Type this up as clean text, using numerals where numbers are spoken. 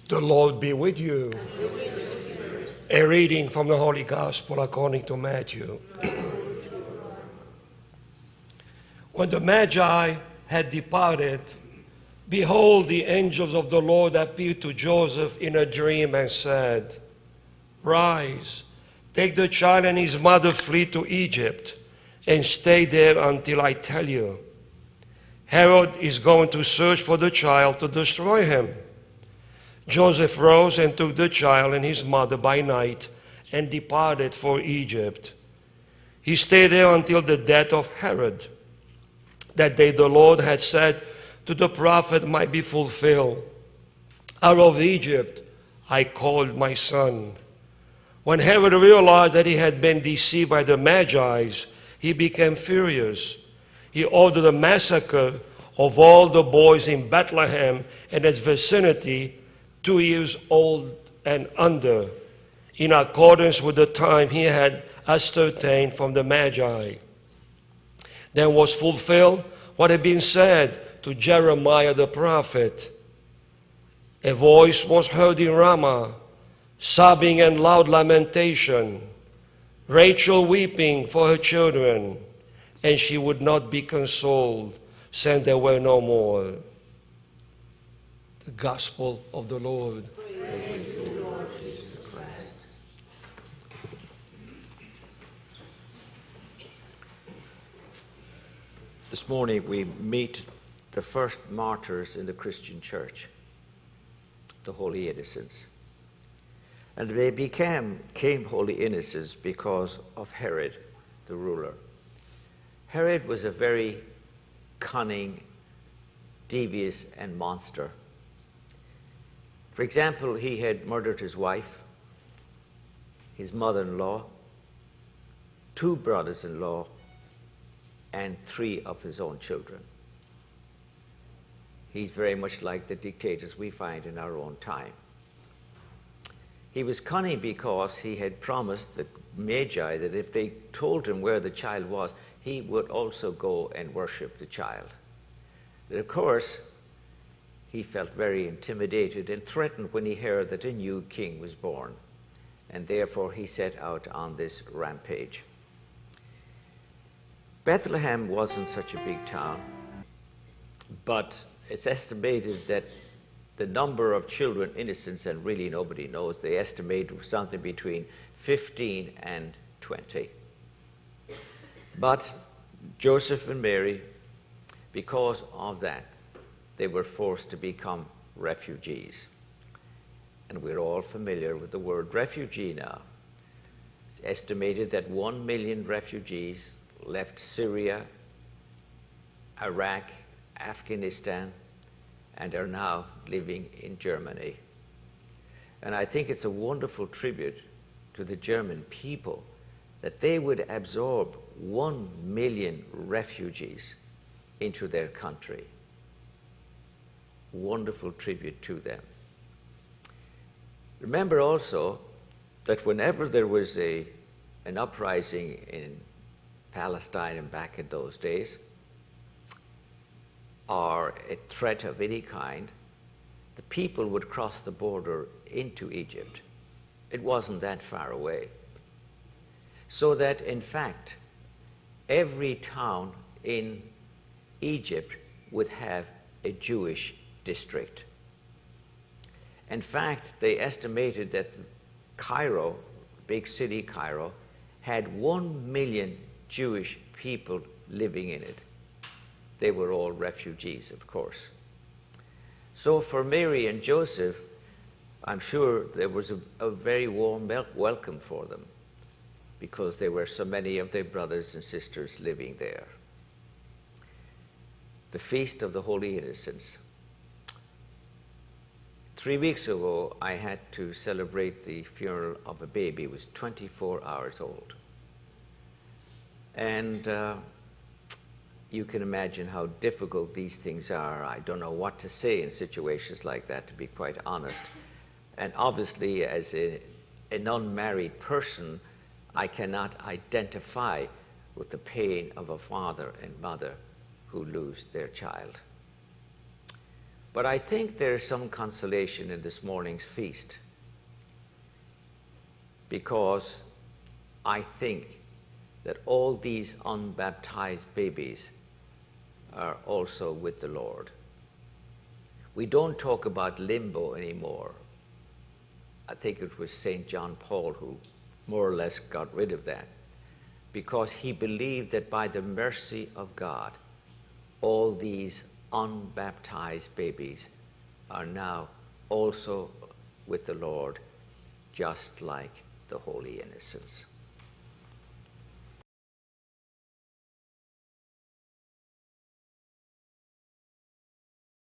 The Lord be with you. A reading from the Holy Gospel according to Matthew. When the Magi had departed, behold, the angels of the Lord appeared to Joseph in a dream and said, "Rise, take the child and his mother, flee to Egypt, and stay there until I tell you. Herod is going to search for the child to destroy him." Joseph rose and took the child and his mother by night and departed for Egypt. He stayed there until the death of Herod. That day the Lord had said to the prophet might be fulfilled, "Out of Egypt I called my son." When Herod realized that he had been deceived by the Magi, he became furious. He ordered a massacre of all the boys in Bethlehem and its vicinity, 2 years old and under, in accordance with the time he had ascertained from the Magi. Then was fulfilled what had been said to Jeremiah the prophet. A voice was heard in Ramah, sobbing and loud lamentation, Rachel weeping for her children, and she would not be consoled, since there were no more. The Gospel of the Lord. Praise to you, Lord Jesus Christ. This morning we meet the first martyrs in the Christian church, the holy innocents. And they became holy innocents because of Herod, the ruler. Herod was a very cunning, devious, and monster. For example, he had murdered his wife, his mother-in-law, 2 brothers-in-law, and 3 of his own children. He's very much like the dictators we find in our own time. He was cunning because he had promised the Magi that if they told him where the child was, he would also go and worship the child. But of course, he felt very intimidated and threatened when he heard that a new king was born, and therefore he set out on this rampage. Bethlehem wasn't such a big town, but it's estimated that the number of children, innocents, and really nobody knows, they estimate something between 15 and 20. But Joseph and Mary, because of that, they were forced to become refugees. And we're all familiar with the word refugee now. It's estimated that 1 million refugees left Syria, Iraq, Afghanistan, and are now living in Germany. And I think it's a wonderful tribute to the German people that they would absorb 1 million refugees into their country. Wonderful tribute to them. Remember also that whenever there was an uprising in Palestine and back in those days, or a threat of any kind, the people would cross the border into Egypt. It wasn't that far away. So that, in fact, every town in Egypt would have a Jewish district. In fact, they estimated that Cairo, big city Cairo, had 1 million Jewish people living in it. They were all refugees, of course. So for Mary and Joseph, I'm sure there was a very warm welcome for them, because there were so many of their brothers and sisters living there. The Feast of the Holy Innocents. 3 weeks ago, I had to celebrate the funeral of a baby who was 24 hours old. And you can imagine how difficult these things are. I don't know what to say in situations like that, to be quite honest. And obviously, as an unmarried person, I cannot identify with the pain of a father and mother who lose their child. But I think there is some consolation in this morning's feast, because I think that all these unbaptized babies are also with the Lord. We don't talk about limbo anymore. I think it was St. John Paul who more or less got rid of that, because he believed that by the mercy of God, all these unbaptized babies are now also with the Lord, just like the holy innocents.